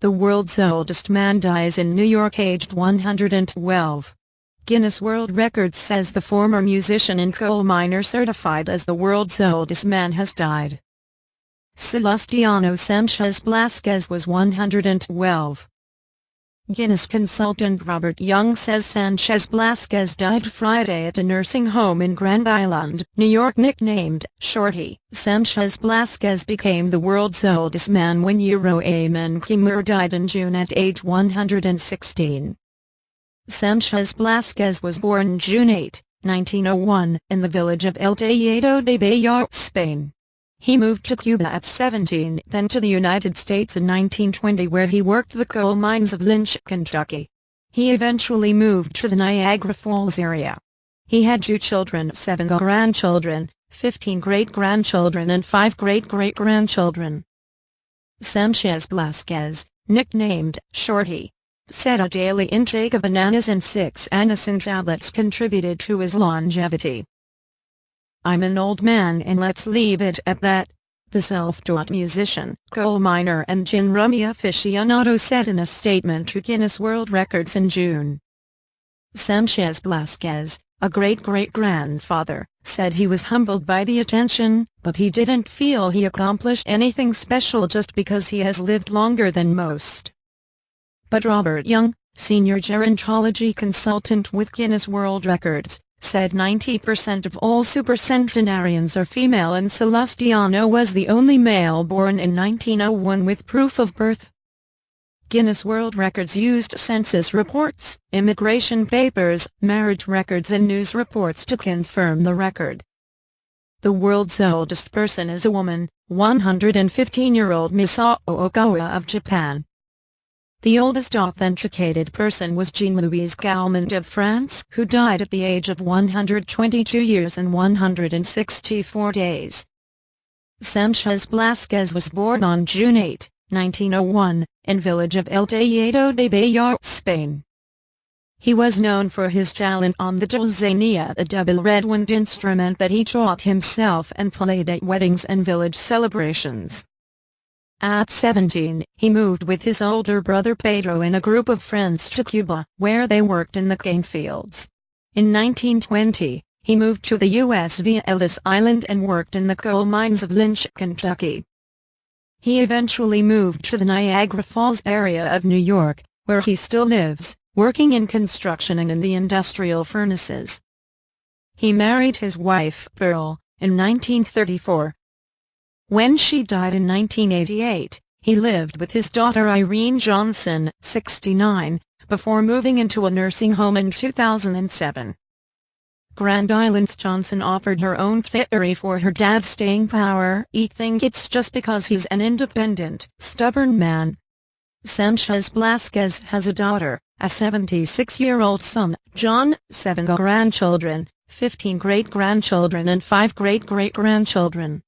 The world's oldest man dies in New York aged 112. Guinness World Records says the former musician and coal miner certified as the world's oldest man has died. Celestino Sanchez Blasquez was 112. Guinness consultant Robert Young says Sanchez Blasquez died Friday at a nursing home in Grand Island, New York. Nicknamed Shorty, Sanchez Blasquez became the world's oldest man when Amen Kimur died in June at age 116. Sanchez Blasquez was born June 8, 1901, in the village of El Tellado de Bello, Spain. He moved to Cuba at 17, then to the United States in 1920, where he worked the coal mines of Lynch, Kentucky. He eventually moved to the Niagara Falls area. He had 2 children, 7 grandchildren, 15 great-grandchildren and 5 great-great-grandchildren. Sanchez Blasquez, nicknamed Shorty, said a daily intake of bananas and 6 anisine tablets contributed to his longevity. "I'm an old man and let's leave it at that," the self-taught musician, coal miner and gin rummy aficionado said in a statement to Guinness World Records in June. Sanchez Blasquez, a great-great-grandfather, said he was humbled by the attention, but he didn't feel he accomplished anything special just because he has lived longer than most. But Robert Young, senior gerontology consultant with Guinness World Records, said 90% of all supercentenarians are female and Celestino was the only male born in 1901 with proof of birth. Guinness World Records used census reports, immigration papers, marriage records and news reports to confirm the record. The world's oldest person is a woman, 115-year-old Misao Okawa of Japan. The oldest authenticated person was Jean-Louis Gaumond of France, who died at the age of 122 years and 164 days. Sanchez Blasquez was born on June 8, 1901, in village of El Tellado de Bello, Spain. He was known for his talent on the dulzaina, a double red-wind instrument that he taught himself and played at weddings and village celebrations. At 17, he moved with his older brother Pedro and a group of friends to Cuba, where they worked in the cane fields. In 1920, he moved to the U.S. via Ellis Island and worked in the coal mines of Lynch, Kentucky. He eventually moved to the Niagara Falls area of New York, where he still lives, working in construction and in the industrial furnaces. He married his wife, Pearl, in 1934. When she died in 1988, he lived with his daughter Irene Johnson, 69, before moving into a nursing home in 2007. Grand Island's Johnson offered her own theory for her dad's staying power. "I think it's just because he's an independent, stubborn man." Sanchez Blasquez has a daughter, a 76-year-old son, John, 7 grandchildren, 15 great-grandchildren and 5 great-great-grandchildren.